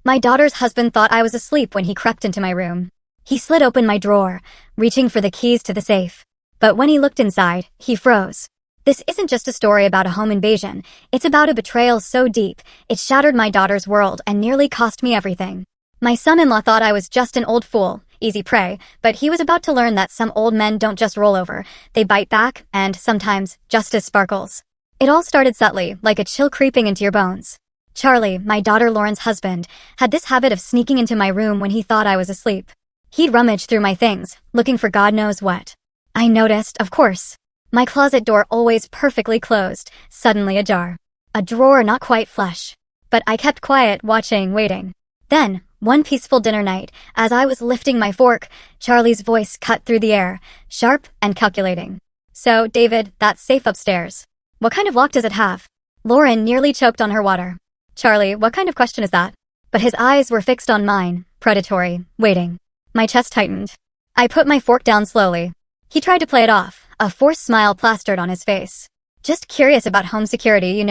My daughter's husband thought I was asleep when he crept into my room. He slid open my drawer, reaching for the keys to the safe. But when he looked inside, he froze. This isn't just a story about a home invasion. It's about a betrayal so deep, it shattered my daughter's world and nearly cost me everything. My son-in-law thought I was just an old fool, easy prey, but he was about to learn that some old men don't just roll over. They bite back, and sometimes, justice sparkles. It all started subtly, like a chill creeping into your bones. Charlie, my daughter Lauren's husband, had this habit of sneaking into my room when he thought I was asleep. He'd rummage through my things, looking for God knows what. I noticed, of course. My closet door always perfectly closed, suddenly ajar. A drawer not quite flush. But I kept quiet, watching, waiting. Then, one peaceful dinner night, as I was lifting my fork, Charlie's voice cut through the air, sharp and calculating. "So, David, that's safe upstairs. What kind of lock does it have?" Lauren nearly choked on her water. "Charlie, what kind of question is that?" But his eyes were fixed on mine, predatory, waiting. My chest tightened. I put my fork down slowly. He tried to play it off, a forced smile plastered on his face. "Just curious about home security,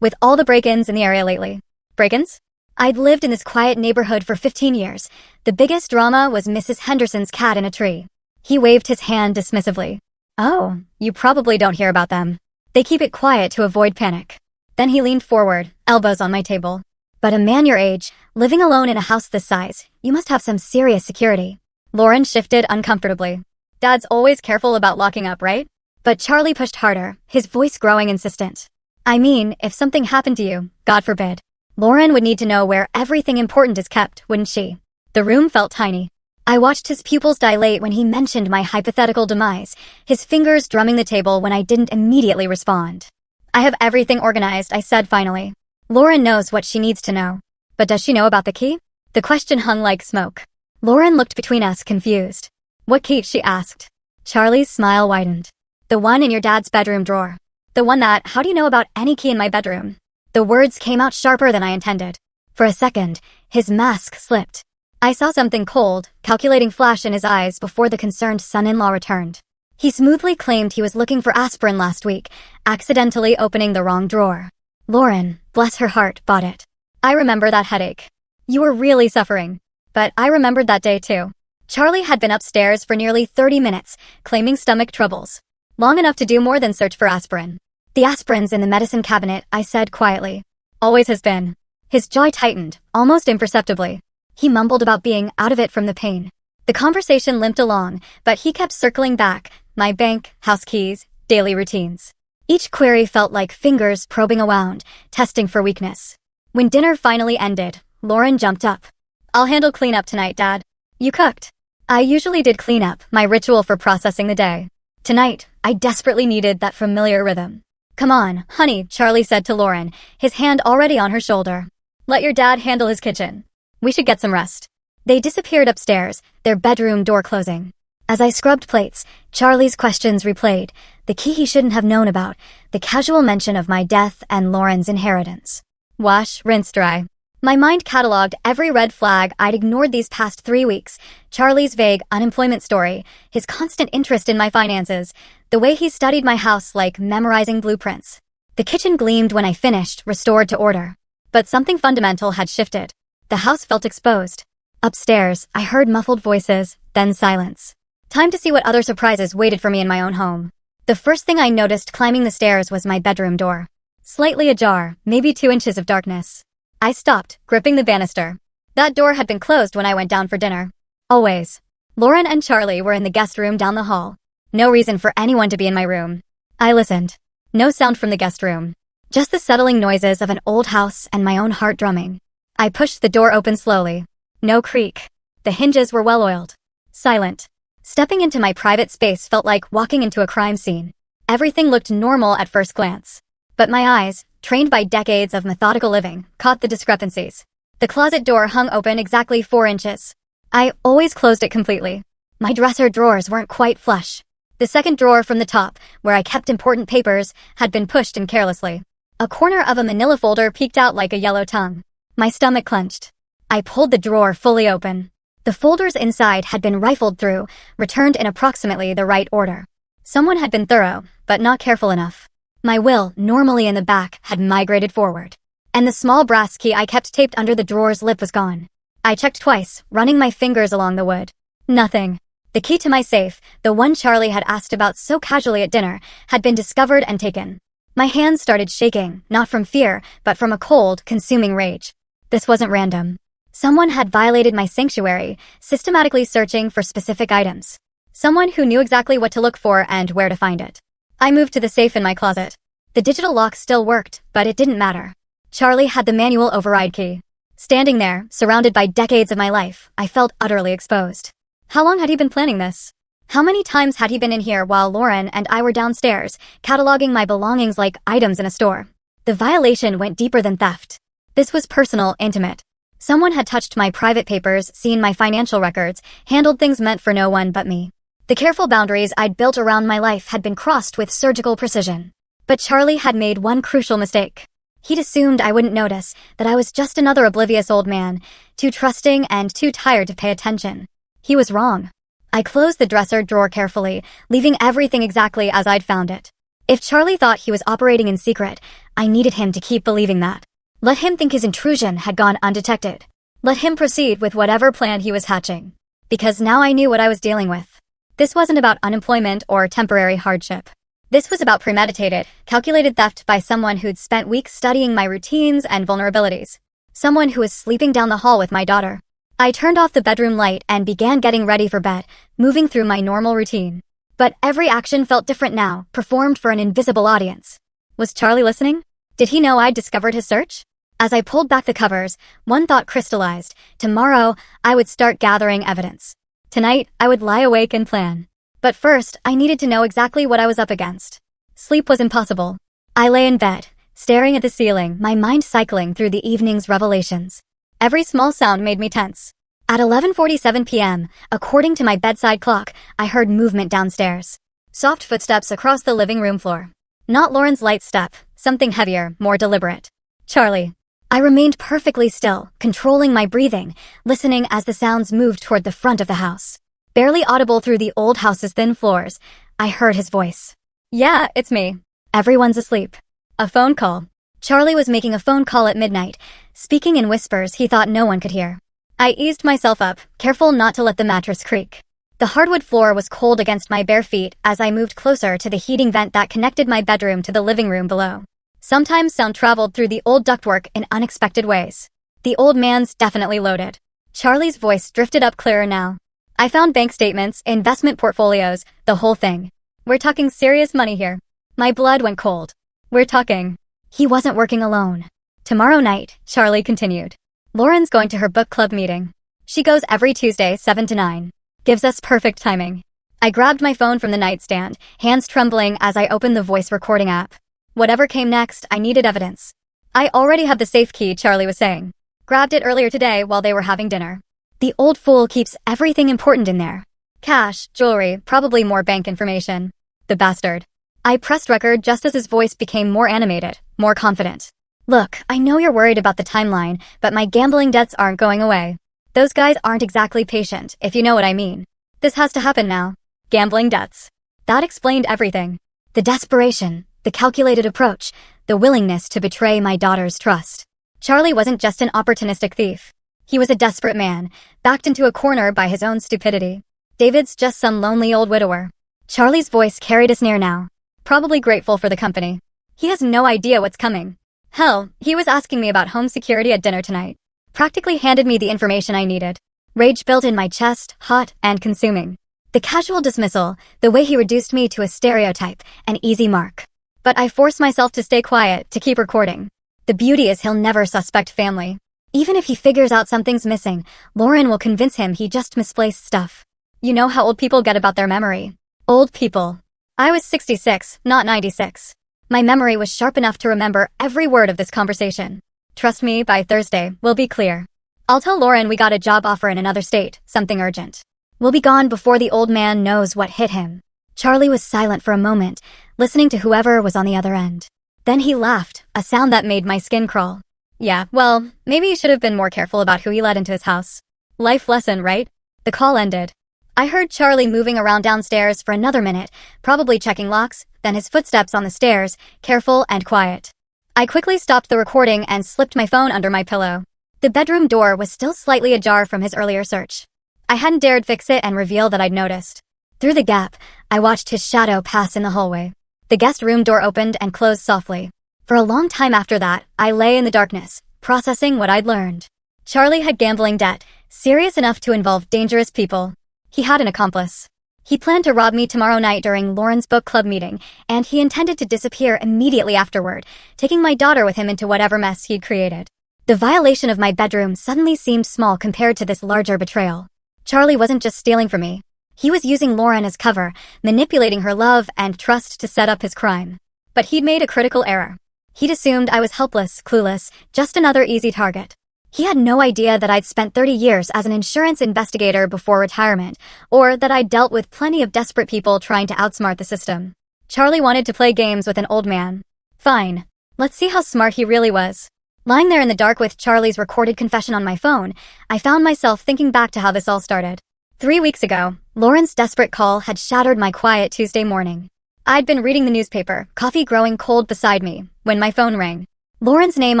with all the break-ins in the area lately." Break-ins? I'd lived in this quiet neighborhood for 15 years. The biggest drama was Mrs. Henderson's cat in a tree. He waved his hand dismissively. "Oh, you probably don't hear about them. They keep it quiet to avoid panic." Then he leaned forward, elbows on my table. "But a man your age, living alone in a house this size, you must have some serious security." Lauren shifted uncomfortably. "Dad's always careful about locking up, right?" But Charlie pushed harder, his voice growing insistent. "I mean, if something happened to you, God forbid, Lauren would need to know where everything important is kept, wouldn't she?" The room felt tiny. I watched his pupils dilate when he mentioned my hypothetical demise, his fingers drumming the table when I didn't immediately respond. "I have everything organized," I said finally. "Lauren knows what she needs to know. But does she know about the key?" The question hung like smoke. Lauren looked between us, confused. "What key?" she asked. Charlie's smile widened. "The one in your dad's bedroom drawer. The one that, how do you know about any key in my bedroom?" The words came out sharper than I intended. For a second, his mask slipped. I saw something cold, calculating flash in his eyes before the concerned son-in-law returned. He smoothly claimed he was looking for aspirin last week, accidentally opening the wrong drawer. Lauren, bless her heart, bought it. I remember that headache. You were really suffering. But I remembered that day too. Charlie had been upstairs for nearly 30 minutes, claiming stomach troubles. Long enough to do more than search for aspirin. "The aspirin's in the medicine cabinet," I said quietly. "Always has been." His jaw tightened, almost imperceptibly. He mumbled about being out of it from the pain. The conversation limped along, but he kept circling back, my bank, house keys, daily routines. Each query felt like fingers probing a wound, testing for weakness. When dinner finally ended, Lauren jumped up. "I'll handle cleanup tonight, Dad." "You cooked?" I usually did cleanup, my ritual for processing the day. Tonight, I desperately needed that familiar rhythm. "Come on, honey," Charlie said to Lauren, his hand already on her shoulder. "Let your dad handle his kitchen. We should get some rest." They disappeared upstairs, their bedroom door closing. As I scrubbed plates, Charlie's questions replayed, the key he shouldn't have known about, the casual mention of my death and Lauren's inheritance. Wash, rinse, dry. My mind cataloged every red flag I'd ignored these past 3 weeks. Charlie's vague unemployment story, his constant interest in my finances, the way he studied my house like memorizing blueprints. The kitchen gleamed when I finished, restored to order. But something fundamental had shifted. The house felt exposed. Upstairs, I heard muffled voices, then silence. Time to see what other surprises waited for me in my own home. The first thing I noticed climbing the stairs was my bedroom door. Slightly ajar, maybe 2 inches of darkness. I stopped, gripping the banister. That door had been closed when I went down for dinner. Always. Lauren and Charlie were in the guest room down the hall. No reason for anyone to be in my room. I listened. No sound from the guest room. Just the settling noises of an old house and my own heart drumming. I pushed the door open slowly. No creak. The hinges were well-oiled. Silent. Stepping into my private space felt like walking into a crime scene. Everything looked normal at first glance. But my eyes, trained by decades of methodical living, caught the discrepancies. The closet door hung open exactly 4 inches. I always closed it completely. My dresser drawers weren't quite flush. The second drawer from the top, where I kept important papers, had been pushed in carelessly. A corner of a manila folder peeked out like a yellow tongue. My stomach clenched. I pulled the drawer fully open. The folders inside had been rifled through, returned in approximately the right order. Someone had been thorough, but not careful enough. My will, normally in the back, had migrated forward. and the small brass key I kept taped under the drawer's lip was gone. I checked twice, running my fingers along the wood. Nothing. The key to my safe, the one Charlie had asked about so casually at dinner, had been discovered and taken. My hands started shaking, not from fear, but from a cold, consuming rage. This wasn't random. Someone had violated my sanctuary, systematically searching for specific items. Someone who knew exactly what to look for and where to find it. I moved to the safe in my closet. The digital lock still worked, but it didn't matter. Charlie had the manual override key. Standing there, surrounded by decades of my life, I felt utterly exposed. How long had he been planning this? How many times had he been in here while Lauren and I were downstairs, cataloging my belongings like items in a store? The violation went deeper than theft. This was personal, intimate. Someone had touched my private papers, seen my financial records, handled things meant for no one but me. The careful boundaries I'd built around my life had been crossed with surgical precision. But Charlie had made one crucial mistake. He'd assumed I wouldn't notice, that I was just another oblivious old man, too trusting and too tired to pay attention. He was wrong. I closed the dresser drawer carefully, leaving everything exactly as I'd found it. If Charlie thought he was operating in secret, I needed him to keep believing that. Let him think his intrusion had gone undetected. Let him proceed with whatever plan he was hatching. Because now I knew what I was dealing with. This wasn't about unemployment or temporary hardship. This was about premeditated, calculated theft by someone who'd spent weeks studying my routines and vulnerabilities. Someone who was sleeping down the hall with my daughter. I turned off the bedroom light and began getting ready for bed, moving through my normal routine. But every action felt different now, performed for an invisible audience. Was Charlie listening? Did he know I'd discovered his search? As I pulled back the covers, one thought crystallized. Tomorrow, I would start gathering evidence. Tonight, I would lie awake and plan. But first, I needed to know exactly what I was up against. Sleep was impossible. I lay in bed, staring at the ceiling, my mind cycling through the evening's revelations. Every small sound made me tense. At 11:47 p.m., according to my bedside clock, I heard movement downstairs. Soft footsteps across the living room floor. Not Lauren's light step, something heavier, more deliberate. Charlie. I remained perfectly still, controlling my breathing, listening as the sounds moved toward the front of the house. Barely audible through the old house's thin floors, I heard his voice. Yeah, it's me. Everyone's asleep. A phone call. Charlie was making a phone call at midnight, speaking in whispers he thought no one could hear. I eased myself up, careful not to let the mattress creak. The hardwood floor was cold against my bare feet as I moved closer to the heating vent that connected my bedroom to the living room below. Sometimes sound traveled through the old ductwork in unexpected ways. The old man's definitely loaded. Charlie's voice drifted up clearer now. I found bank statements, investment portfolios, the whole thing. We're talking serious money here. My blood went cold. We're talking. He wasn't working alone. Tomorrow night, Charlie continued. Lauren's going to her book club meeting. She goes every Tuesday, 7 to 9. Gives us perfect timing. I grabbed my phone from the nightstand, hands trembling as I opened the voice recording app. Whatever came next, I needed evidence. I already had the safe key, Charlie was saying. Grabbed it earlier today while they were having dinner. The old fool keeps everything important in there. Cash, jewelry, probably more bank information. The bastard. I pressed record just as his voice became more animated, more confident. Look, I know you're worried about the timeline, but my gambling debts aren't going away. Those guys aren't exactly patient, if you know what I mean. This has to happen now. Gambling debts. That explained everything. The desperation, the calculated approach, the willingness to betray my daughter's trust. Charlie wasn't just an opportunistic thief. He was a desperate man, backed into a corner by his own stupidity. David's just some lonely old widower. Charlie's voice carried us near now. Probably grateful for the company. He has no idea what's coming. Hell, he was asking me about home security at dinner tonight. Practically handed me the information I needed. Rage built in my chest, hot and consuming. The casual dismissal, the way he reduced me to a stereotype, an easy mark. But I forced myself to stay quiet, to keep recording. The beauty is he'll never suspect family. Even if he figures out something's missing, Lauren will convince him he just misplaced stuff. You know how old people get about their memory. Old people. I was 66, not 96. My memory was sharp enough to remember every word of this conversation. Trust me, by Thursday, we'll be clear. I'll tell Lauren we got a job offer in another state, something urgent. We'll be gone before the old man knows what hit him. Charlie was silent for a moment, listening to whoever was on the other end. Then he laughed, a sound that made my skin crawl. Yeah, well, maybe he should have been more careful about who he let into his house. Life lesson, right? The call ended. I heard Charlie moving around downstairs for another minute, probably checking locks, then his footsteps on the stairs, careful and quiet. I quickly stopped the recording and slipped my phone under my pillow. The bedroom door was still slightly ajar from his earlier search. I hadn't dared fix it and reveal that I'd noticed. Through the gap, I watched his shadow pass in the hallway. The guest room door opened and closed softly. For a long time after that, I lay in the darkness, processing what I'd learned. Charlie had gambling debt, serious enough to involve dangerous people. He had an accomplice. He planned to rob me tomorrow night during Lauren's book club meeting, and he intended to disappear immediately afterward, taking my daughter with him into whatever mess he'd created. The violation of my bedroom suddenly seemed small compared to this larger betrayal. Charlie wasn't just stealing from me. He was using Lauren as cover, manipulating her love and trust to set up his crime. But he'd made a critical error. He'd assumed I was helpless, clueless, just another easy target. He had no idea that I'd spent 30 years as an insurance investigator before retirement, or that I'd dealt with plenty of desperate people trying to outsmart the system. Charlie wanted to play games with an old man. Fine. Let's see how smart he really was. Lying there in the dark with Charlie's recorded confession on my phone, I found myself thinking back to how this all started. 3 weeks ago, Lauren's desperate call had shattered my quiet Tuesday morning. I'd been reading the newspaper, coffee growing cold beside me, when my phone rang. Lauren's name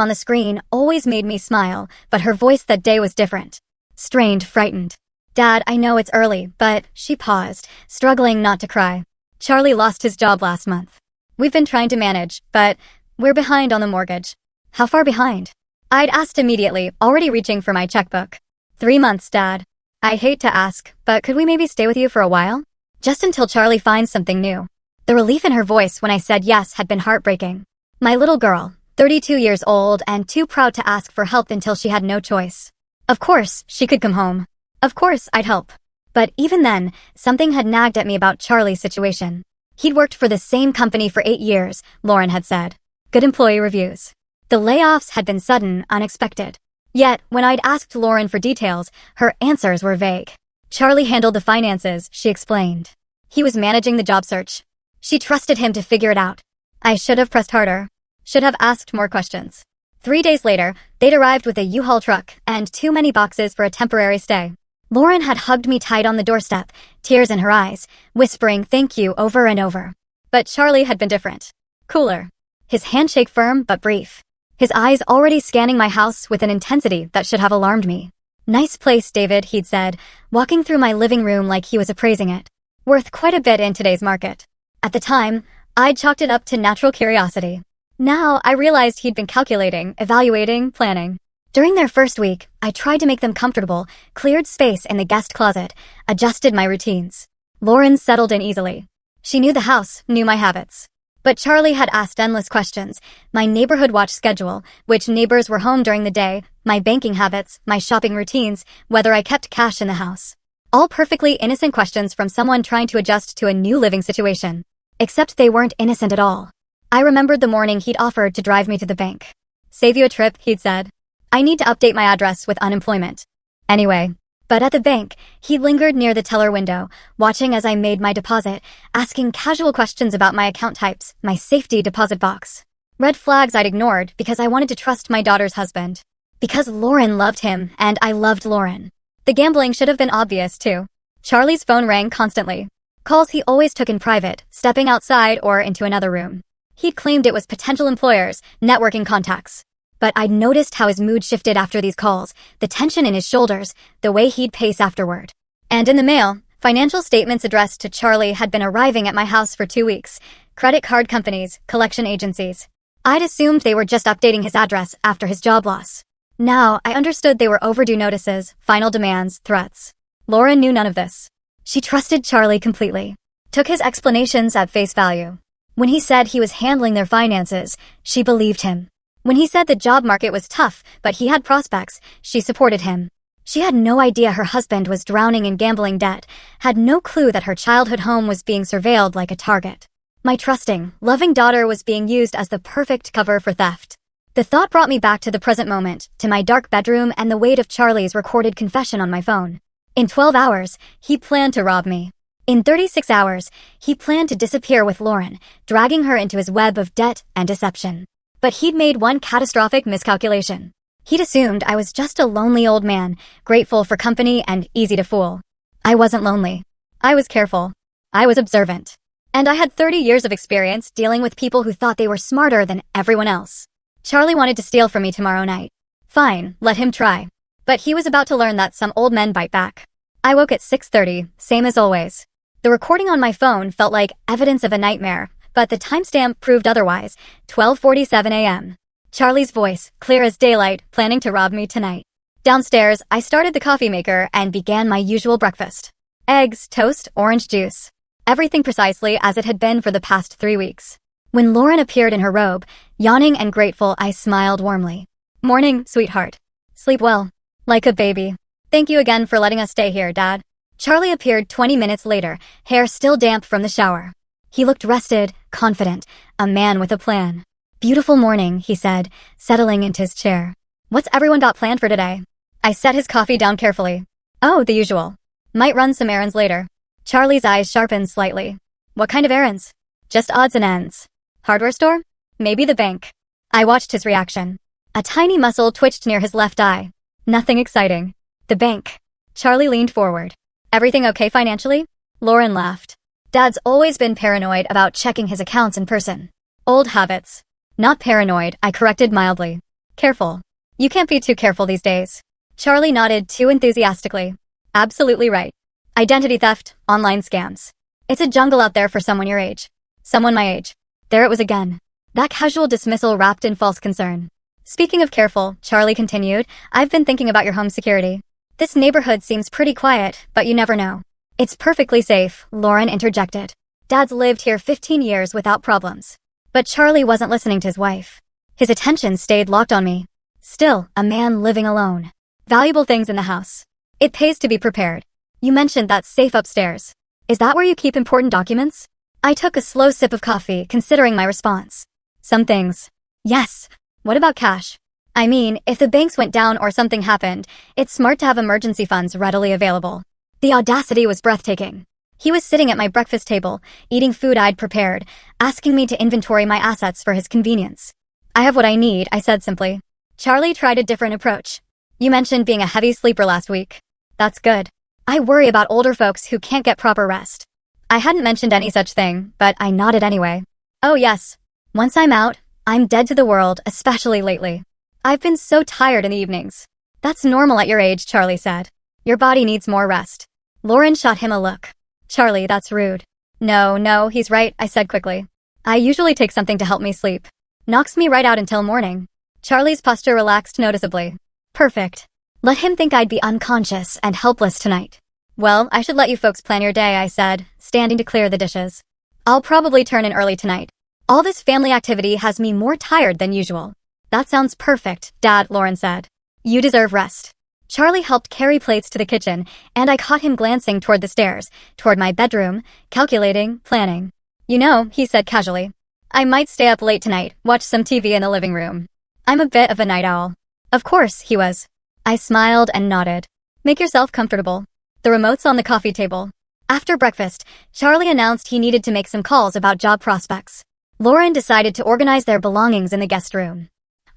on the screen always made me smile, but her voice that day was different. Strained, frightened. "Dad, I know it's early, but..." She paused, struggling not to cry. "Charlie lost his job last month. We've been trying to manage, but we're behind on the mortgage." "How far behind?" I'd asked immediately, already reaching for my checkbook. 3 months, Dad. "I hate to ask, but could we maybe stay with you for a while? Just until Charlie finds something new." The relief in her voice when I said yes had been heartbreaking. My little girl, 32 years old and too proud to ask for help until she had no choice. Of course, she could come home. Of course, I'd help. But even then, something had nagged at me about Charlie's situation. He'd worked for the same company for 8 years, Lauren had said. Good employee reviews. The layoffs had been sudden, unexpected. Yet, when I'd asked Lauren for details, her answers were vague. Charlie handled the finances, she explained. He was managing the job search. She trusted him to figure it out. I should have pressed harder. Should have asked more questions. 3 days later, they'd arrived with a U-Haul truck and too many boxes for a temporary stay. Lauren had hugged me tight on the doorstep, tears in her eyes, whispering thank you over and over. But Charlie had been different. Cooler. His handshake firm but brief. His eyes already scanning my house with an intensity that should have alarmed me. "Nice place, David," he'd said, walking through my living room like he was appraising it. Worth quite a bit in today's market. At the time, I'd chalked it up to natural curiosity. Now, I realized he'd been calculating, evaluating, planning. During their first week, I tried to make them comfortable, cleared space in the guest closet, adjusted my routines. Lauren settled in easily. She knew the house, knew my habits. But Charlie had asked endless questions, my neighborhood watch schedule, which neighbors were home during the day, my banking habits, my shopping routines, whether I kept cash in the house. All perfectly innocent questions from someone trying to adjust to a new living situation. Except they weren't innocent at all. I remembered the morning he'd offered to drive me to the bank. "Save you a trip," he'd said. "I need to update my address with unemployment." Anyway. But at the bank, he lingered near the teller window, watching as I made my deposit, asking casual questions about my account types, my safety deposit box. Red flags I'd ignored because I wanted to trust my daughter's husband. Because Lauren loved him, and I loved Lauren. The gambling should have been obvious, too. Charlie's phone rang constantly. Calls he always took in private, stepping outside or into another room. He'd claimed it was potential employers, networking contacts. But I'd noticed how his mood shifted after these calls, the tension in his shoulders, the way he'd pace afterward. And in the mail, financial statements addressed to Charlie had been arriving at my house for 2 weeks. Credit card companies, collection agencies. I'd assumed they were just updating his address after his job loss. Now, I understood they were overdue notices, final demands, threats. Lauren knew none of this. She trusted Charlie completely. Took his explanations at face value. When he said he was handling their finances, she believed him. When he said the job market was tough, but he had prospects, she supported him. She had no idea her husband was drowning in gambling debt, had no clue that her childhood home was being surveilled like a target. My trusting, loving daughter was being used as the perfect cover for theft. The thought brought me back to the present moment, to my dark bedroom and the weight of Charlie's recorded confession on my phone. In 12 hours, he planned to rob me. In 36 hours, he planned to disappear with Lauren, dragging her into his web of debt and deception. But he'd made one catastrophic miscalculation. He'd assumed I was just a lonely old man, grateful for company and easy to fool. I wasn't lonely. I was careful. I was observant. And I had 30 years of experience dealing with people who thought they were smarter than everyone else. Charlie wanted to steal from me tomorrow night. Fine, let him try. But he was about to learn that some old men bite back. I woke at 6:30, same as always. The recording on my phone felt like evidence of a nightmare, but the timestamp proved otherwise, 12:47 a.m. Charlie's voice, clear as daylight, planning to rob me tonight. Downstairs, I started the coffee maker and began my usual breakfast. Eggs, toast, orange juice. Everything precisely as it had been for the past 3 weeks. When Lauren appeared in her robe, yawning and grateful, I smiled warmly. Morning, sweetheart. Sleep well. Like a baby. Thank you again for letting us stay here, Dad. Charlie appeared 20 minutes later, hair still damp from the shower. He looked rested, confident, a man with a plan. Beautiful morning, he said, settling into his chair. What's everyone got planned for today? I set his coffee down carefully. Oh, the usual. Might run some errands later. Charlie's eyes sharpened slightly. What kind of errands? Just odds and ends. Hardware store? Maybe the bank. I watched his reaction. A tiny muscle twitched near his left eye. Nothing exciting. The bank. Charlie leaned forward. Everything okay financially? Lauren laughed. Dad's always been paranoid about checking his accounts in person. Old habits. Not paranoid, I corrected mildly. Careful. You can't be too careful these days. Charlie nodded too enthusiastically. Absolutely right. Identity theft, online scams. It's a jungle out there for someone your age. Someone my age. There it was again. That casual dismissal wrapped in false concern. Speaking of careful, Charlie continued, I've been thinking about your home security. This neighborhood seems pretty quiet, but you never know. It's perfectly safe, Lauren interjected. Dad's lived here 15 years without problems. But Charlie wasn't listening to his wife. His attention stayed locked on me. Still, a man living alone. Valuable things in the house. It pays to be prepared. You mentioned that safe upstairs. Is that where you keep important documents? I took a slow sip of coffee, considering my response. Some things. Yes. What about cash? I mean, if the banks went down or something happened, it's smart to have emergency funds readily available. The audacity was breathtaking. He was sitting at my breakfast table, eating food I'd prepared, asking me to inventory my assets for his convenience. I have what I need, I said simply. Charlie tried a different approach. You mentioned being a heavy sleeper last week. That's good. I worry about older folks who can't get proper rest. I hadn't mentioned any such thing, but I nodded anyway. Oh yes. Once I'm out, I'm dead to the world, especially lately. I've been so tired in the evenings. That's normal at your age, Charlie said. Your body needs more rest. Lauren shot him a look. Charlie, that's rude. No, he's right, I said quickly. I usually take something to help me sleep. Knocks me right out until morning. Charlie's posture relaxed noticeably. Perfect. Let him think I'd be unconscious and helpless tonight. Well, I should let you folks plan your day, I said, standing to clear the dishes. I'll probably turn in early tonight. All this family activity has me more tired than usual. That sounds perfect, Dad, Lauren said. You deserve rest. Charlie helped carry plates to the kitchen, and I caught him glancing toward the stairs, toward my bedroom, calculating, planning. You know, he said casually, I might stay up late tonight, watch some TV in the living room. I'm a bit of a night owl. Of course, he was. I smiled and nodded. Make yourself comfortable. The remote's on the coffee table. After breakfast, Charlie announced he needed to make some calls about job prospects. Lauren decided to organize their belongings in the guest room.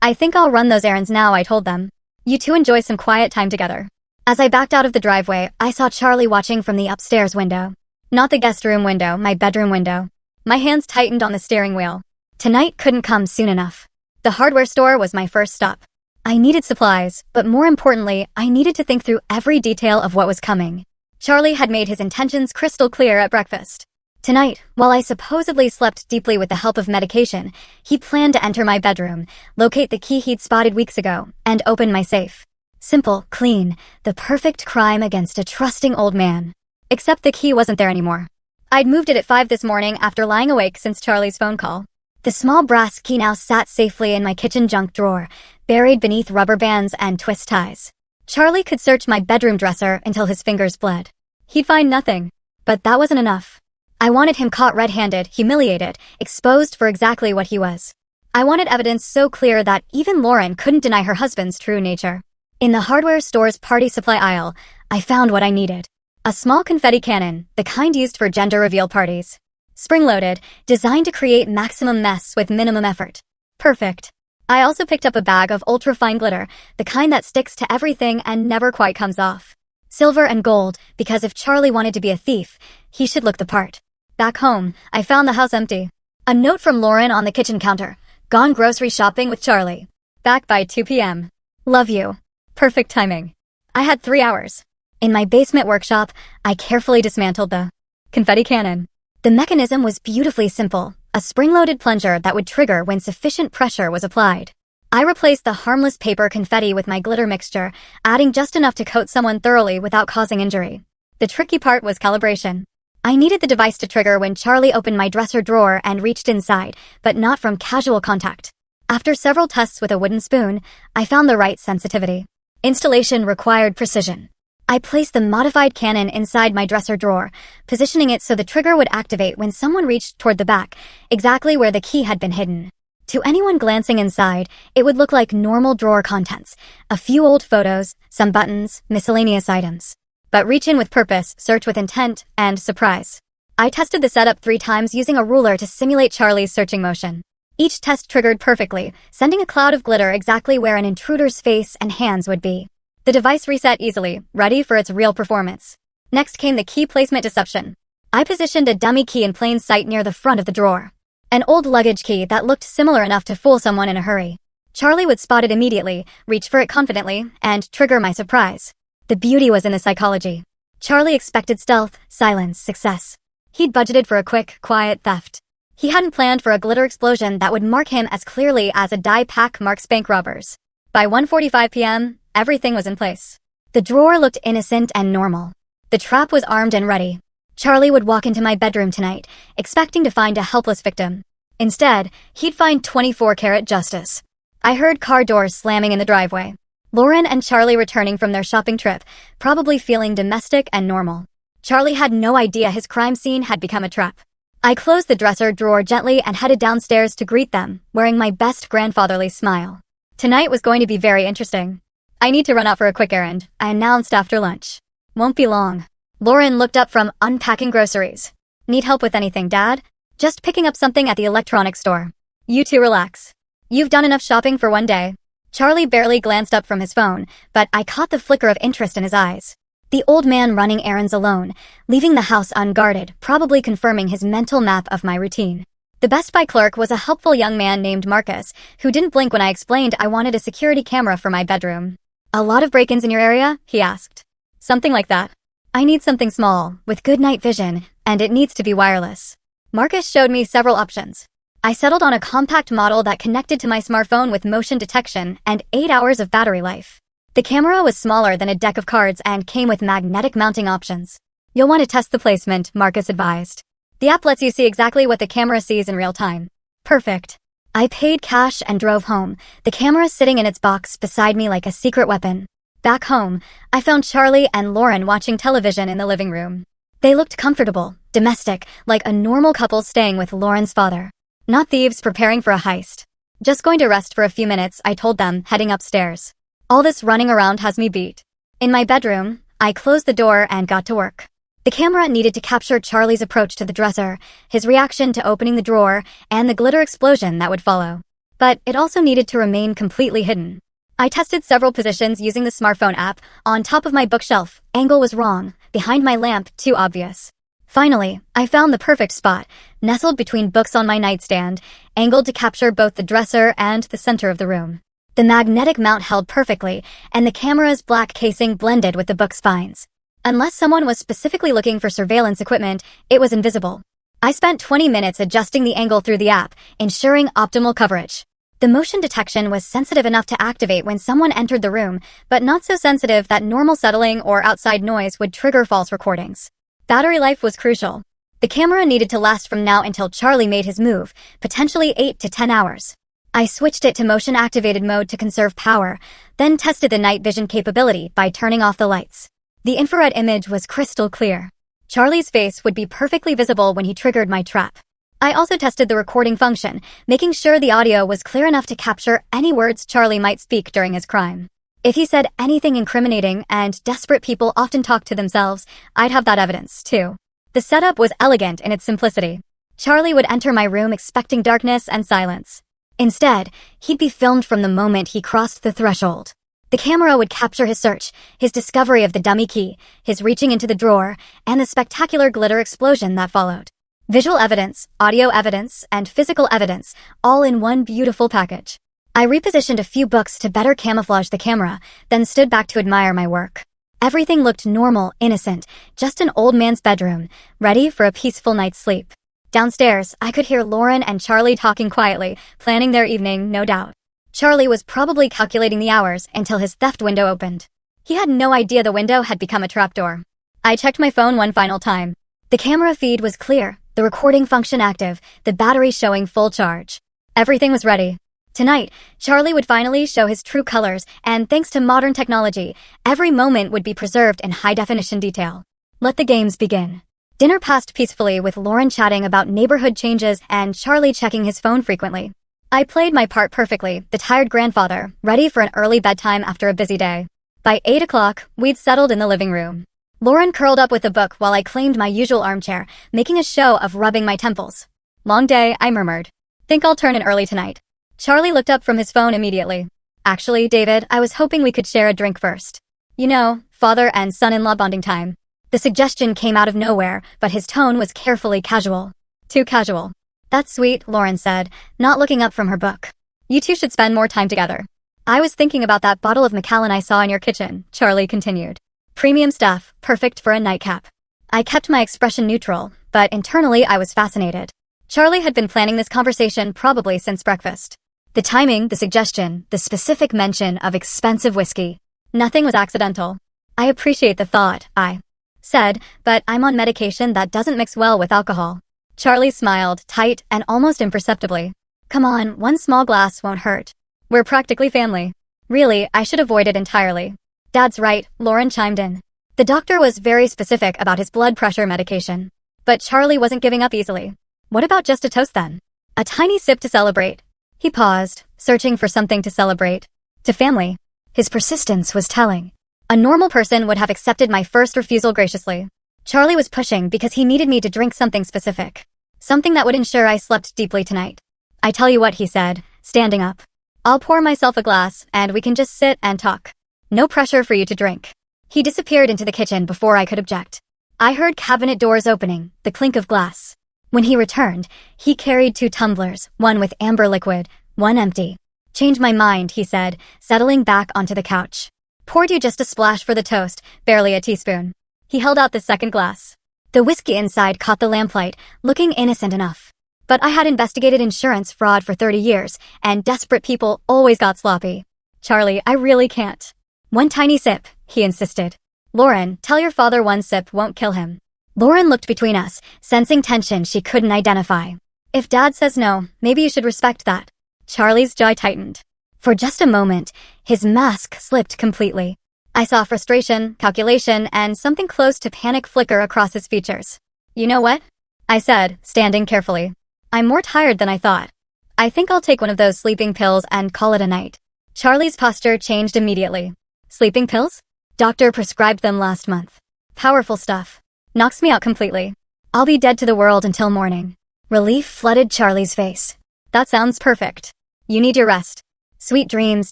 I think I'll run those errands now, I told them. You two enjoy some quiet time together. As I backed out of the driveway, I saw Charlie watching from the upstairs window. Not the guest room window, my bedroom window. My hands tightened on the steering wheel. Tonight couldn't come soon enough. The hardware store was my first stop. I needed supplies, but more importantly, I needed to think through every detail of what was coming. Charlie had made his intentions crystal clear at breakfast. Tonight, while I supposedly slept deeply with the help of medication, he planned to enter my bedroom, locate the key he'd spotted weeks ago, and open my safe. Simple, clean, the perfect crime against a trusting old man. Except the key wasn't there anymore. I'd moved it at 5 this morning after lying awake since Charlie's phone call. The small brass key now sat safely in my kitchen junk drawer, buried beneath rubber bands and twist ties. Charlie could search my bedroom dresser until his fingers bled. He'd find nothing. But that wasn't enough. I wanted him caught red-handed, humiliated, exposed for exactly what he was. I wanted evidence so clear that even Lauren couldn't deny her husband's true nature. In the hardware store's party supply aisle, I found what I needed. A small confetti cannon, the kind used for gender reveal parties. Spring-loaded, designed to create maximum mess with minimum effort. Perfect. I also picked up a bag of ultra-fine glitter, the kind that sticks to everything and never quite comes off. Silver and gold, because if Charlie wanted to be a thief, he should look the part. Back home, I found the house empty. A note from Lauren on the kitchen counter. Gone grocery shopping with Charlie. Back by 2 p.m. Love you. Perfect timing. I had 3 hours. In my basement workshop, I carefully dismantled the confetti cannon. The mechanism was beautifully simple, a spring-loaded plunger that would trigger when sufficient pressure was applied. I replaced the harmless paper confetti with my glitter mixture, adding just enough to coat someone thoroughly without causing injury. The tricky part was calibration. I needed the device to trigger when Charlie opened my dresser drawer and reached inside, but not from casual contact. After several tests with a wooden spoon, I found the right sensitivity. Installation required precision. I placed the modified cannon inside my dresser drawer, positioning it so the trigger would activate when someone reached toward the back, exactly where the key had been hidden. To anyone glancing inside, it would look like normal drawer contents, a few old photos, some buttons, miscellaneous items. But reach in with purpose, search with intent, and surprise. I tested the setup 3 times using a ruler to simulate Charlie's searching motion. Each test triggered perfectly, sending a cloud of glitter exactly where an intruder's face and hands would be. The device reset easily, ready for its real performance. Next came the key placement deception. I positioned a dummy key in plain sight near the front of the drawer. An old luggage key that looked similar enough to fool someone in a hurry. Charlie would spot it immediately, reach for it confidently, and trigger my surprise. The beauty was in the psychology. Charlie expected stealth, silence, success. He'd budgeted for a quick, quiet theft. He hadn't planned for a glitter explosion that would mark him as clearly as a die pack marks bank robbers. By 1:45 p.m., everything was in place. The drawer looked innocent and normal. The trap was armed and ready. Charlie would walk into my bedroom tonight, expecting to find a helpless victim. Instead, he'd find 24-karat justice. I heard car doors slamming in the driveway. Lauren and Charlie returning from their shopping trip, probably feeling domestic and normal. Charlie had no idea his crime scene had become a trap. I closed the dresser drawer gently and headed downstairs to greet them, wearing my best grandfatherly smile. Tonight was going to be very interesting. I need to run out for a quick errand, I announced after lunch. Won't be long. Lauren looked up from unpacking groceries. Need help with anything, Dad? Just picking up something at the electronics store. You two relax. You've done enough shopping for one day. Charlie barely glanced up from his phone, but I caught the flicker of interest in his eyes. The old man running errands alone, leaving the house unguarded, probably confirming his mental map of my routine. The Best Buy clerk was a helpful young man named Marcus, who didn't blink when I explained I wanted a security camera for my bedroom. A lot of break-ins in your area? He asked. Something like that. I need something small, with good night vision, and it needs to be wireless. Marcus showed me several options. I settled on a compact model that connected to my smartphone with motion detection and 8 hours of battery life. The camera was smaller than a deck of cards and came with magnetic mounting options. You'll want to test the placement, Marcus advised. The app lets you see exactly what the camera sees in real time. Perfect. I paid cash and drove home, the camera sitting in its box beside me like a secret weapon. Back home, I found Charlie and Lauren watching television in the living room. They looked comfortable, domestic, like a normal couple staying with Lauren's father. Not thieves preparing for a heist. Just going to rest for a few minutes, I told them, heading upstairs. All this running around has me beat. In my bedroom, I closed the door and got to work. The camera needed to capture Charlie's approach to the dresser, his reaction to opening the drawer, and the glitter explosion that would follow. But it also needed to remain completely hidden. I tested several positions using the smartphone app. On top of my bookshelf, angle was wrong. Behind my lamp, too obvious. Finally, I found the perfect spot, nestled between books on my nightstand, angled to capture both the dresser and the center of the room. The magnetic mount held perfectly, and the camera's black casing blended with the book spines. Unless someone was specifically looking for surveillance equipment, it was invisible. I spent 20 minutes adjusting the angle through the app, ensuring optimal coverage. The motion detection was sensitive enough to activate when someone entered the room, but not so sensitive that normal settling or outside noise would trigger false recordings. Battery life was crucial. The camera needed to last from now until Charlie made his move, potentially 8 to 10 hours. I switched it to motion-activated mode to conserve power, then tested the night vision capability by turning off the lights. The infrared image was crystal clear. Charlie's face would be perfectly visible when he triggered my trap. I also tested the recording function, making sure the audio was clear enough to capture any words Charlie might speak during his crime. If he said anything incriminating, and desperate people often talk to themselves, I'd have that evidence, too. The setup was elegant in its simplicity. Charlie would enter my room expecting darkness and silence. Instead, he'd be filmed from the moment he crossed the threshold. The camera would capture his search, his discovery of the dummy key, his reaching into the drawer, and the spectacular glitter explosion that followed. Visual evidence, audio evidence, and physical evidence, all in one beautiful package. I repositioned a few books to better camouflage the camera, then stood back to admire my work. Everything looked normal, innocent, just an old man's bedroom, ready for a peaceful night's sleep. Downstairs, I could hear Lauren and Charlie talking quietly, planning their evening, no doubt. Charlie was probably calculating the hours until his theft window opened. He had no idea the window had become a trapdoor. I checked my phone one final time. The camera feed was clear, the recording function active, the battery showing full charge. Everything was ready. Tonight, Charlie would finally show his true colors, and thanks to modern technology, every moment would be preserved in high-definition detail. Let the games begin. Dinner passed peacefully with Lauren chatting about neighborhood changes and Charlie checking his phone frequently. I played my part perfectly, the tired grandfather, ready for an early bedtime after a busy day. By 8 o'clock, we'd settled in the living room. Lauren curled up with a book while I claimed my usual armchair, making a show of rubbing my temples. Long day, I murmured. Think I'll turn in early tonight. Charlie looked up from his phone immediately. Actually, David, I was hoping we could share a drink first. You know, father and son-in-law bonding time. The suggestion came out of nowhere, but his tone was carefully casual. Too casual. That's sweet, Lauren said, not looking up from her book. You two should spend more time together. I was thinking about that bottle of Macallan I saw in your kitchen, Charlie continued. Premium stuff, perfect for a nightcap. I kept my expression neutral, but internally I was fascinated. Charlie had been planning this conversation probably since breakfast. The timing, the suggestion, the specific mention of expensive whiskey. Nothing was accidental. I appreciate the thought, I said, but I'm on medication that doesn't mix well with alcohol. Charlie smiled, tight and almost imperceptibly. Come on, one small glass won't hurt. We're practically family. Really, I should avoid it entirely. Dad's right, Lauren chimed in. The doctor was very specific about his blood pressure medication. But Charlie wasn't giving up easily. What about just a toast then? A tiny sip to celebrate. He paused, searching for something to celebrate. To family. His persistence was telling. A normal person would have accepted my first refusal graciously. Charlie was pushing because he needed me to drink something specific. Something that would ensure I slept deeply tonight. I tell you what, he said, standing up. I'll pour myself a glass, and we can just sit and talk. No pressure for you to drink. He disappeared into the kitchen before I could object. I heard cabinet doors opening, the clink of glass. When he returned, he carried 2 tumblers, one with amber liquid, one empty. Change my mind, he said, settling back onto the couch. Poured you just a splash for the toast, barely a teaspoon. He held out the second glass. The whiskey inside caught the lamplight, looking innocent enough. But I had investigated insurance fraud for 30 years, and desperate people always got sloppy. Charlie, I really can't. One tiny sip, he insisted. Lauren, tell your father one sip won't kill him. Lauren looked between us, sensing tension she couldn't identify. If Dad says no, maybe you should respect that. Charlie's jaw tightened. For just a moment, his mask slipped completely. I saw frustration, calculation, and something close to panic flicker across his features. You know what? I said, standing carefully. I'm more tired than I thought. I think I'll take one of those sleeping pills and call it a night. Charlie's posture changed immediately. Sleeping pills? Doctor prescribed them last month. Powerful stuff. Knocks me out completely. I'll be dead to the world until morning. Relief flooded Charlie's face. That sounds perfect. You need your rest. Sweet dreams,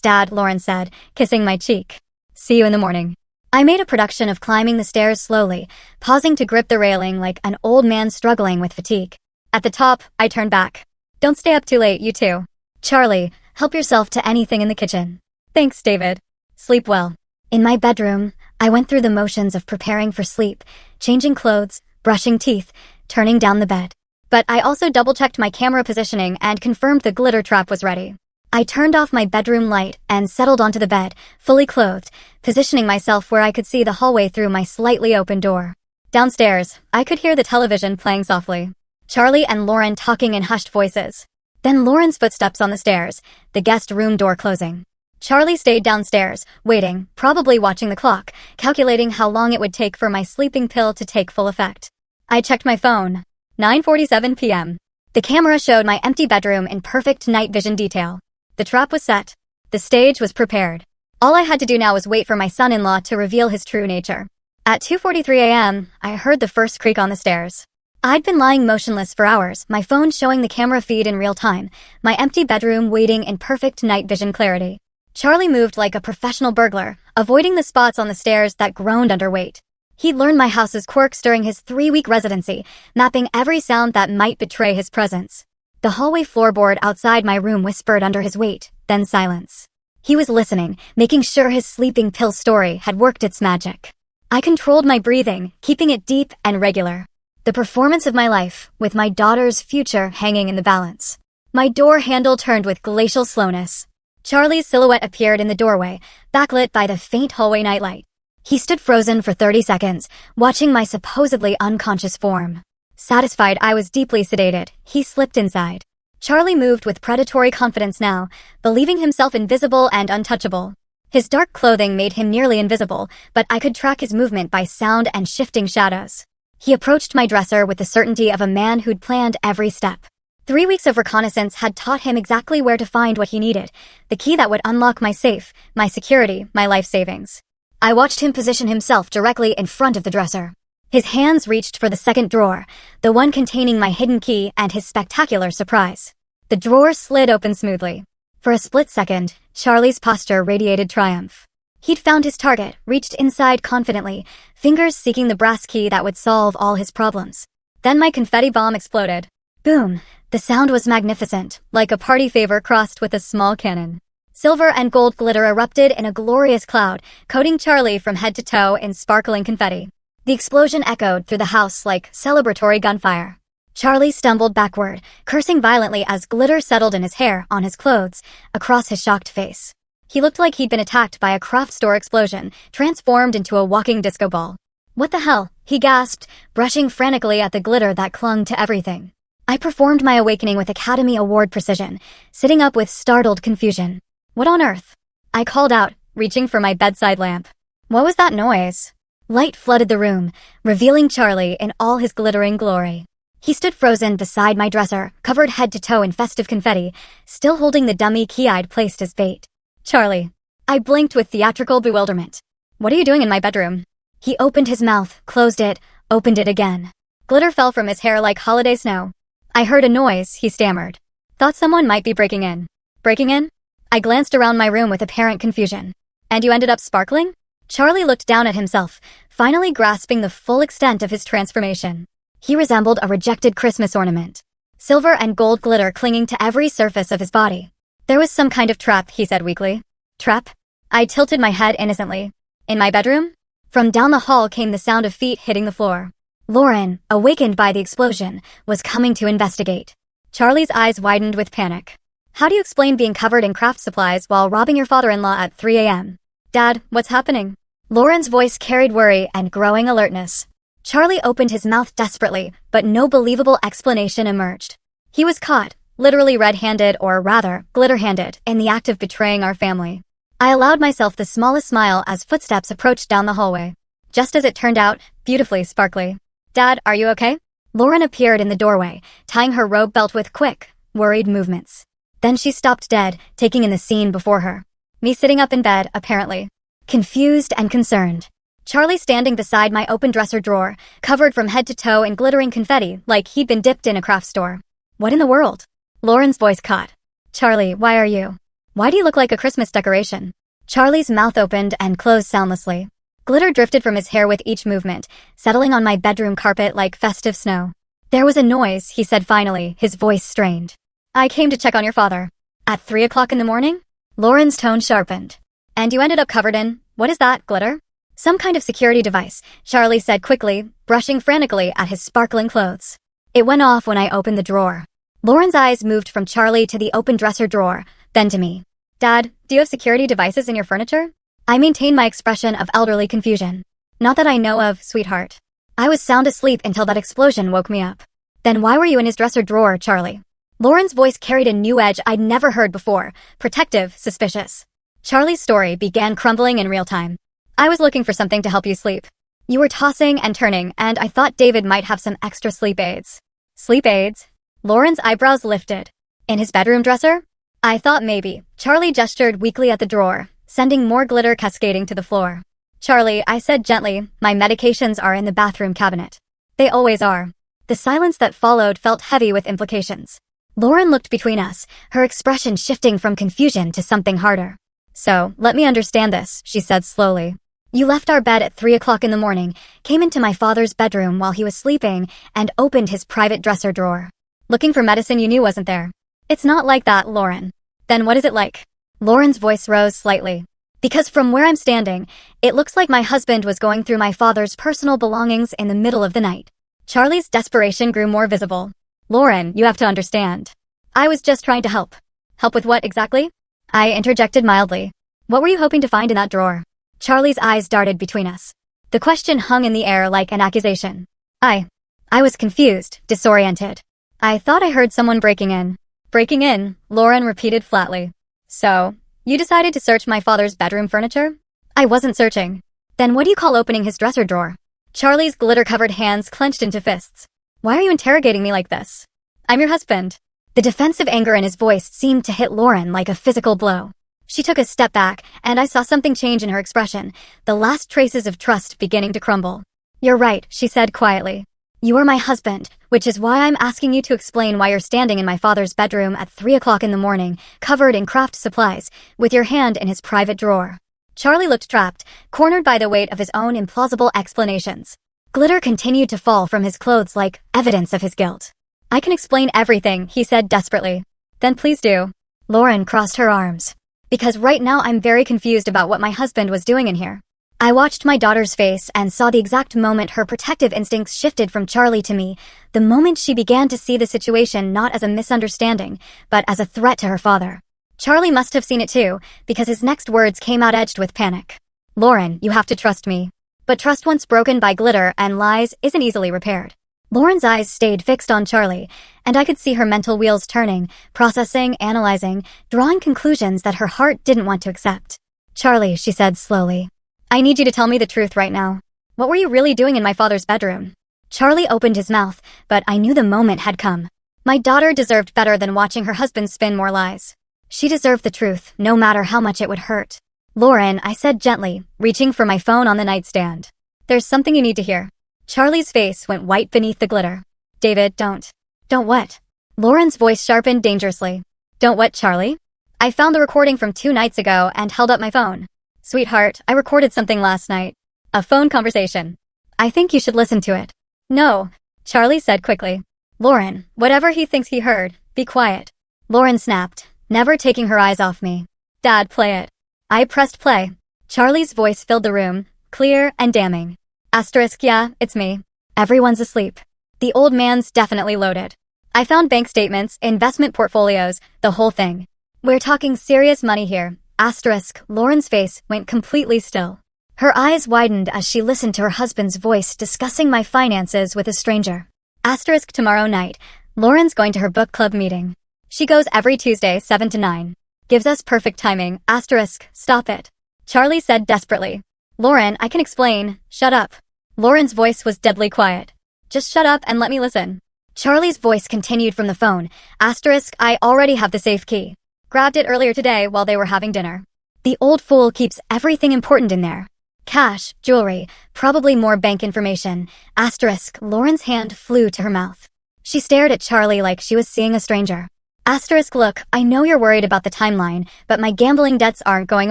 Dad, Lauren said, kissing my cheek. See you in the morning. I made a production of climbing the stairs slowly, pausing to grip the railing like an old man struggling with fatigue. At the top, I turned back. Don't stay up too late, you two. Charlie, help yourself to anything in the kitchen. Thanks, David. Sleep well. In my bedroom, I went through the motions of preparing for sleep, changing clothes, brushing teeth, turning down the bed. But I also double-checked my camera positioning and confirmed the glitter trap was ready. I turned off my bedroom light and settled onto the bed, fully clothed, positioning myself where I could see the hallway through my slightly open door. Downstairs, I could hear the television playing softly. Charlie and Lauren talking in hushed voices. Then Lauren's footsteps on the stairs, the guest room door closing. Charlie stayed downstairs, waiting, probably watching the clock, calculating how long it would take for my sleeping pill to take full effect. I checked my phone. 9:47 p.m. The camera showed my empty bedroom in perfect night vision detail. The trap was set. The stage was prepared. All I had to do now was wait for my son-in-law to reveal his true nature. At 2:43 a.m., I heard the first creak on the stairs. I'd been lying motionless for hours, my phone showing the camera feed in real time, my empty bedroom waiting in perfect night vision clarity. Charlie moved like a professional burglar, avoiding the spots on the stairs that groaned under weight. He'd learned my house's quirks during his 3-week residency, mapping every sound that might betray his presence. The hallway floorboard outside my room whispered under his weight, then silence. He was listening, making sure his sleeping pill story had worked its magic. I controlled my breathing, keeping it deep and regular. The performance of my life, with my daughter's future hanging in the balance. My door handle turned with glacial slowness. Charlie's silhouette appeared in the doorway, backlit by the faint hallway nightlight. He stood frozen for 30 seconds, watching my supposedly unconscious form. Satisfied I was deeply sedated, he slipped inside. Charlie moved with predatory confidence now, believing himself invisible and untouchable. His dark clothing made him nearly invisible, but I could track his movement by sound and shifting shadows. He approached my dresser with the certainty of a man who'd planned every step. 3 weeks of reconnaissance had taught him exactly where to find what he needed, the key that would unlock my safe, my security, my life savings. I watched him position himself directly in front of the dresser. His hands reached for the second drawer, the one containing my hidden key and his spectacular surprise. The drawer slid open smoothly. For a split second, Charlie's posture radiated triumph. He'd found his target, reached inside confidently, fingers seeking the brass key that would solve all his problems. Then my confetti bomb exploded. Boom! The sound was magnificent, like a party favor crossed with a small cannon. Silver and gold glitter erupted in a glorious cloud, coating Charlie from head to toe in sparkling confetti. The explosion echoed through the house like celebratory gunfire. Charlie stumbled backward, cursing violently as glitter settled in his hair, on his clothes, across his shocked face. He looked like he'd been attacked by a craft store explosion, transformed into a walking disco ball. What the hell? He gasped, brushing frantically at the glitter that clung to everything. I performed my awakening with Academy Award precision, sitting up with startled confusion. What on earth? I called out, reaching for my bedside lamp. What was that noise? Light flooded the room, revealing Charlie in all his glittering glory. He stood frozen beside my dresser, covered head to toe in festive confetti, still holding the dummy key I'd placed as bait. Charlie. I blinked with theatrical bewilderment. What are you doing in my bedroom? He opened his mouth, closed it, opened it again. Glitter fell from his hair like holiday snow. I heard a noise, he stammered. Thought someone might be breaking in. Breaking in? I glanced around my room with apparent confusion. And you ended up sparkling? Charlie looked down at himself, finally grasping the full extent of his transformation. He resembled a rejected Christmas ornament. Silver and gold glitter clinging to every surface of his body. There was some kind of trap, he said weakly. Trap? I tilted my head innocently. In my bedroom? From down the hall came the sound of feet hitting the floor. Lauren, awakened by the explosion, was coming to investigate. Charlie's eyes widened with panic. How do you explain being covered in craft supplies while robbing your father-in-law at 3 a.m.? Dad, what's happening? Lauren's voice carried worry and growing alertness. Charlie opened his mouth desperately, but no believable explanation emerged. He was caught, literally red-handed or rather, glitter-handed, in the act of betraying our family. I allowed myself the smallest smile as footsteps approached down the hallway. Just as it turned out, beautifully sparkly. Dad, are you okay? Lauren appeared in the doorway, tying her robe belt with quick, worried movements. Then she stopped dead, taking in the scene before her. Me sitting up in bed, apparently. Confused and concerned. Charlie standing beside my open dresser drawer, covered from head to toe in glittering confetti like he'd been dipped in a craft store. What in the world? Lauren's voice caught. Charlie, why are you? Why do you look like a Christmas decoration? Charlie's mouth opened and closed soundlessly. Glitter drifted from his hair with each movement, settling on my bedroom carpet like festive snow. There was a noise, he said finally, his voice strained. I came to check on your father. At 3 o'clock in the morning? Lauren's tone sharpened. And you ended up covered in, what is that, glitter? Some kind of security device, Charlie said quickly, brushing frantically at his sparkling clothes. It went off when I opened the drawer. Lauren's eyes moved from Charlie to the open dresser drawer, then to me. Dad, do you have security devices in your furniture? I maintained my expression of elderly confusion. Not that I know of, sweetheart. I was sound asleep until that explosion woke me up. Then why were you in his dresser drawer, Charlie? Lauren's voice carried a new edge I'd never heard before, protective, suspicious. Charlie's story began crumbling in real time. I was looking for something to help you sleep. You were tossing and turning, and I thought David might have some extra sleep aids. Sleep aids? Lauren's eyebrows lifted. In his bedroom dresser? I thought maybe. Charlie gestured weakly at the drawer, sending more glitter cascading to the floor. Charlie, I said gently, my medications are in the bathroom cabinet. They always are. The silence that followed felt heavy with implications. Lauren looked between us, her expression shifting from confusion to something harder. So, let me understand this, she said slowly. You left our bed at 3 o'clock in the morning, came into my father's bedroom while he was sleeping, and opened his private dresser drawer. Looking for medicine you knew wasn't there. It's not like that, Lauren. Then what is it like? Lauren's voice rose slightly. Because from where I'm standing, it looks like my husband was going through my father's personal belongings in the middle of the night. Charlie's desperation grew more visible. Lauren, you have to understand. I was just trying to help. Help with what exactly? I interjected mildly. What were you hoping to find in that drawer? Charlie's eyes darted between us. The question hung in the air like an accusation. I was confused, disoriented. I thought I heard someone breaking in. Breaking in, Lauren repeated flatly. So, you decided to search my father's bedroom furniture? I wasn't searching. Then what do you call opening his dresser drawer? Charlie's glitter-covered hands clenched into fists. Why are you interrogating me like this? I'm your husband. The defensive anger in his voice seemed to hit Lauren like a physical blow. She took a step back, and I saw something change in her expression, the last traces of trust beginning to crumble. You're right, she said quietly. You are my husband, which is why I'm asking you to explain why you're standing in my father's bedroom at 3 o'clock in the morning, covered in craft supplies, with your hand in his private drawer. Charlie looked trapped, cornered by the weight of his own implausible explanations. Glitter continued to fall from his clothes like evidence of his guilt. I can explain everything, he said desperately. Then please do. Lauren crossed her arms. Because right now I'm very confused about what my husband was doing in here. I watched my daughter's face and saw the exact moment her protective instincts shifted from Charlie to me, the moment she began to see the situation not as a misunderstanding, but as a threat to her father. Charlie must have seen it too, because his next words came out edged with panic. Lauren, you have to trust me. But trust once broken by glitter and lies isn't easily repaired. Lauren's eyes stayed fixed on Charlie, and I could see her mental wheels turning, processing, analyzing, drawing conclusions that her heart didn't want to accept. Charlie, she said slowly. I need you to tell me the truth right now. What were you really doing in my father's bedroom? Charlie opened his mouth, but I knew the moment had come. My daughter deserved better than watching her husband spin more lies. She deserved the truth, no matter how much it would hurt. Lauren, I said gently, reaching for my phone on the nightstand. There's something you need to hear. Charlie's face went white beneath the glitter. David, don't. Don't what? Lauren's voice sharpened dangerously. Don't what, Charlie? I found the recording from 2 nights ago and held up my phone. Sweetheart, I recorded something last night. A phone conversation. I think you should listen to it. No, Charlie said quickly. Lauren, whatever he thinks he heard, be quiet. Lauren snapped, never taking her eyes off me. Dad, play it. I pressed play. Charlie's voice filled the room, clear and damning. Asterisk, yeah, it's me. Everyone's asleep. The old man's definitely loaded. I found bank statements, investment portfolios, the whole thing. We're talking serious money here. Asterisk, Lauren's face went completely still. Her eyes widened as she listened to her husband's voice discussing my finances with a stranger. Asterisk, tomorrow night, Lauren's going to her book club meeting. She goes every Tuesday, 7 to 9. Gives us perfect timing. Asterisk, stop it. Charlie said desperately. Lauren, I can explain. Shut up. Lauren's voice was deadly quiet. Just shut up and let me listen. Charlie's voice continued from the phone. Asterisk, I already have the safe key. Grabbed it earlier today while they were having dinner. The old fool keeps everything important in there. Cash, jewelry, probably more bank information. Asterisk, Lauren's hand flew to her mouth. She stared at Charlie like she was seeing a stranger. Asterisk, look, I know you're worried about the timeline, but my gambling debts aren't going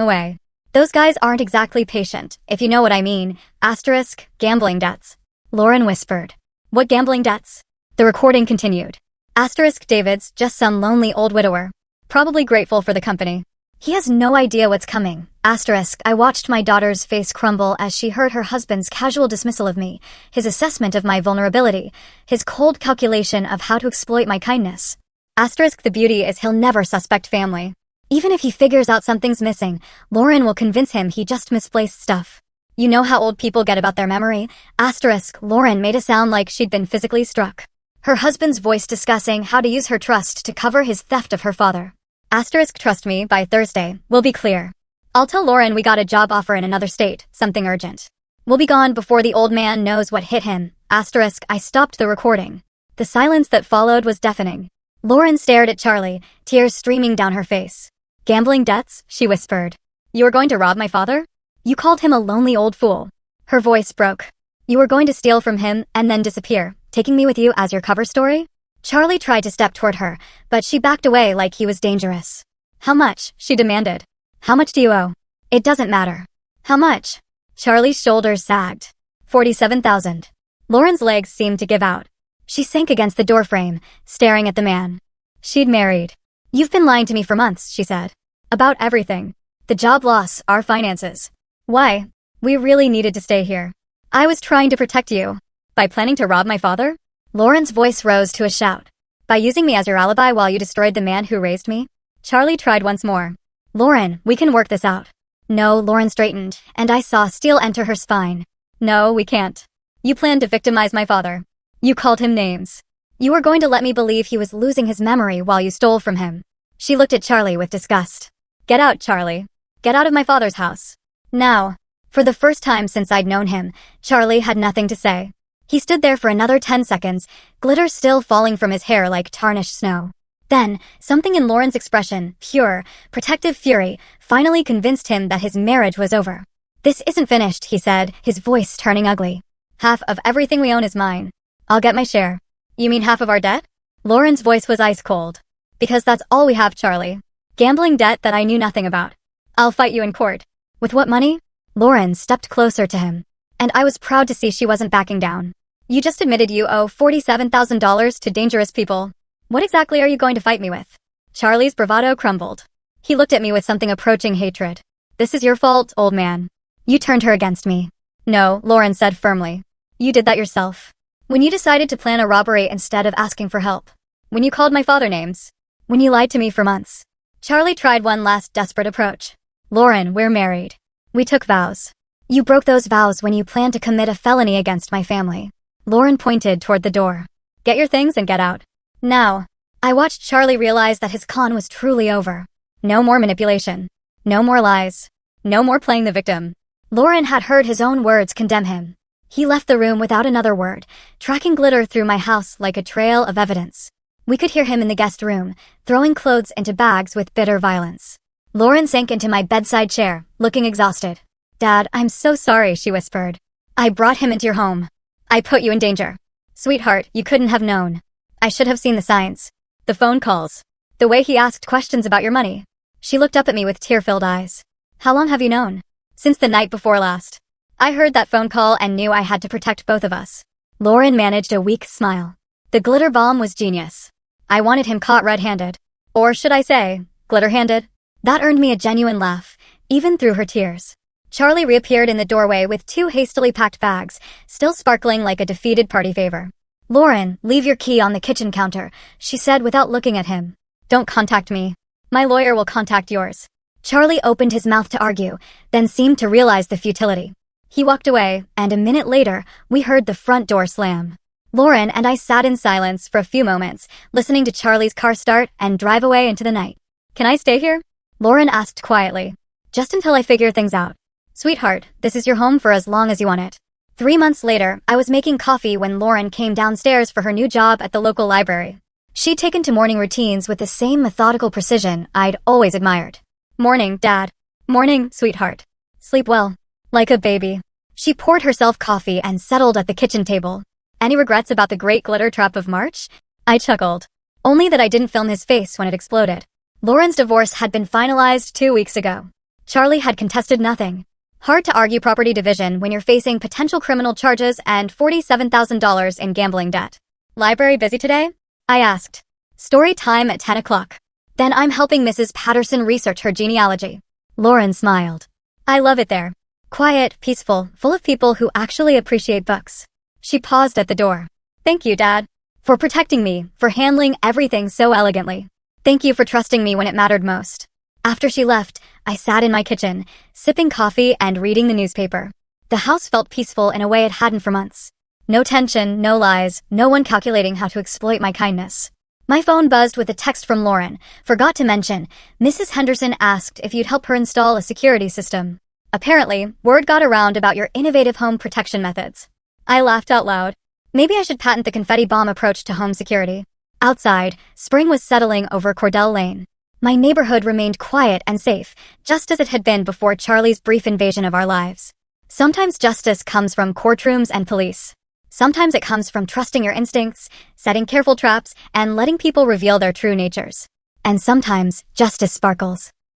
away. Those guys aren't exactly patient, if you know what I mean. Asterisk, gambling debts. Lauren whispered. What gambling debts? The recording continued. Asterisk, David's just some lonely old widower. Probably grateful for the company. He has no idea what's coming. Asterisk, I watched my daughter's face crumble as she heard her husband's casual dismissal of me, his assessment of my vulnerability, his cold calculation of how to exploit my kindness. Asterisk, the beauty is he'll never suspect family. Even if he figures out something's missing, Lauren will convince him he just misplaced stuff. You know how old people get about their memory? Asterisk, Lauren made a sound like she'd been physically struck. Her husband's voice discussing how to use her trust to cover his theft of her father. Asterisk, trust me, by Thursday, we'll be clear. I'll tell Lauren we got a job offer in another state, something urgent. We'll be gone before the old man knows what hit him. Asterisk, I stopped the recording. The silence that followed was deafening. Lauren stared at Charlie, tears streaming down her face. Gambling debts, she whispered. You were going to rob my father? You called him a lonely old fool. Her voice broke. You were going to steal from him and then disappear, taking me with you as your cover story? Charlie tried to step toward her, but she backed away like he was dangerous. How much? She demanded. How much do you owe? It doesn't matter. How much? Charlie's shoulders sagged. 47,000. Lauren's legs seemed to give out. She sank against the doorframe, staring at the man she'd married. You've been lying to me for months, she said. About everything. The job loss, our finances. Why? We really needed to stay here. I was trying to protect you. By planning to rob my father? Lauren's voice rose to a shout. By using me as your alibi while you destroyed the man who raised me? Charlie tried once more. Lauren, we can work this out. No, Lauren straightened, and I saw steel enter her spine. No, we can't. You planned to victimize my father. You called him names. You were going to let me believe he was losing his memory while you stole from him. She looked at Charlie with disgust. Get out, Charlie. Get out of my father's house. Now. For the first time since I'd known him, Charlie had nothing to say. He stood there for another 10 seconds, glitter still falling from his hair like tarnished snow. Then, something in Lauren's expression, pure, protective fury, finally convinced him that his marriage was over. This isn't finished, he said, his voice turning ugly. Half of everything we own is mine. I'll get my share. You mean half of our debt? Lauren's voice was ice cold. Because that's all we have, Charlie. Gambling debt that I knew nothing about. I'll fight you in court. With what money? Lauren stepped closer to him. And I was proud to see she wasn't backing down. You just admitted you owe $47,000 to dangerous people. What exactly are you going to fight me with? Charlie's bravado crumbled. He looked at me with something approaching hatred. This is your fault, old man. You turned her against me. No, Lauren said firmly. You did that yourself. When you decided to plan a robbery instead of asking for help. When you called my father names. When you lied to me for months. Charlie tried one last desperate approach. Lauren, we're married. We took vows. You broke those vows when you planned to commit a felony against my family. Lauren pointed toward the door. Get your things and get out. Now. I watched Charlie realize that his con was truly over. No more manipulation. No more lies. No more playing the victim. Lauren had heard his own words condemn him. He left the room without another word, tracking glitter through my house like a trail of evidence. We could hear him in the guest room, throwing clothes into bags with bitter violence. Lauren sank into my bedside chair, looking exhausted. Dad, I'm so sorry, she whispered. I brought him into your home. I put you in danger. Sweetheart, you couldn't have known. I should have seen the signs. The phone calls. The way he asked questions about your money. She looked up at me with tear-filled eyes. How long have you known? Since the night before last. I heard that phone call and knew I had to protect both of us. Lauren managed a weak smile. The glitter bomb was genius. I wanted him caught red-handed. Or should I say, glitter-handed? That earned me a genuine laugh, even through her tears. Charlie reappeared in the doorway with 2 hastily packed bags, still sparkling like a defeated party favor. Lauren, leave your key on the kitchen counter, she said without looking at him. Don't contact me. My lawyer will contact yours. Charlie opened his mouth to argue, then seemed to realize the futility. He walked away, and a minute later, we heard the front door slam. Lauren and I sat in silence for a few moments, listening to Charlie's car start and drive away into the night. Can I stay here? Lauren asked quietly. Just until I figure things out. Sweetheart, this is your home for as long as you want it. 3 months later, I was making coffee when Lauren came downstairs for her new job at the local library. She'd taken to morning routines with the same methodical precision I'd always admired. Morning, Dad. Morning, sweetheart. Sleep well. Like a baby. She poured herself coffee and settled at the kitchen table. Any regrets about the great glitter trap of March? I chuckled. Only that I didn't film his face when it exploded. Lauren's divorce had been finalized 2 weeks ago. Charlie had contested nothing. Hard to argue property division when you're facing potential criminal charges and $47,000 in gambling debt. Library busy today? I asked. Story time at 10 o'clock. Then I'm helping Mrs. Patterson research her genealogy. Lauren smiled. I love it there. Quiet, peaceful, full of people who actually appreciate books. She paused at the door. Thank you, Dad. For protecting me, for handling everything so elegantly. Thank you for trusting me when it mattered most. After she left, I sat in my kitchen, sipping coffee and reading the newspaper. The house felt peaceful in a way it hadn't for months. No tension, no lies, no one calculating how to exploit my kindness. My phone buzzed with a text from Lauren. Forgot to mention, Mrs. Henderson asked if you'd help her install a security system. Apparently, word got around about your innovative home protection methods. I laughed out loud. Maybe I should patent the confetti bomb approach to home security. Outside, spring was settling over Cordell Lane. My neighborhood remained quiet and safe, just as it had been before Charlie's brief invasion of our lives. Sometimes justice comes from courtrooms and police. Sometimes it comes from trusting your instincts, setting careful traps, and letting people reveal their true natures. And sometimes, justice sparkles.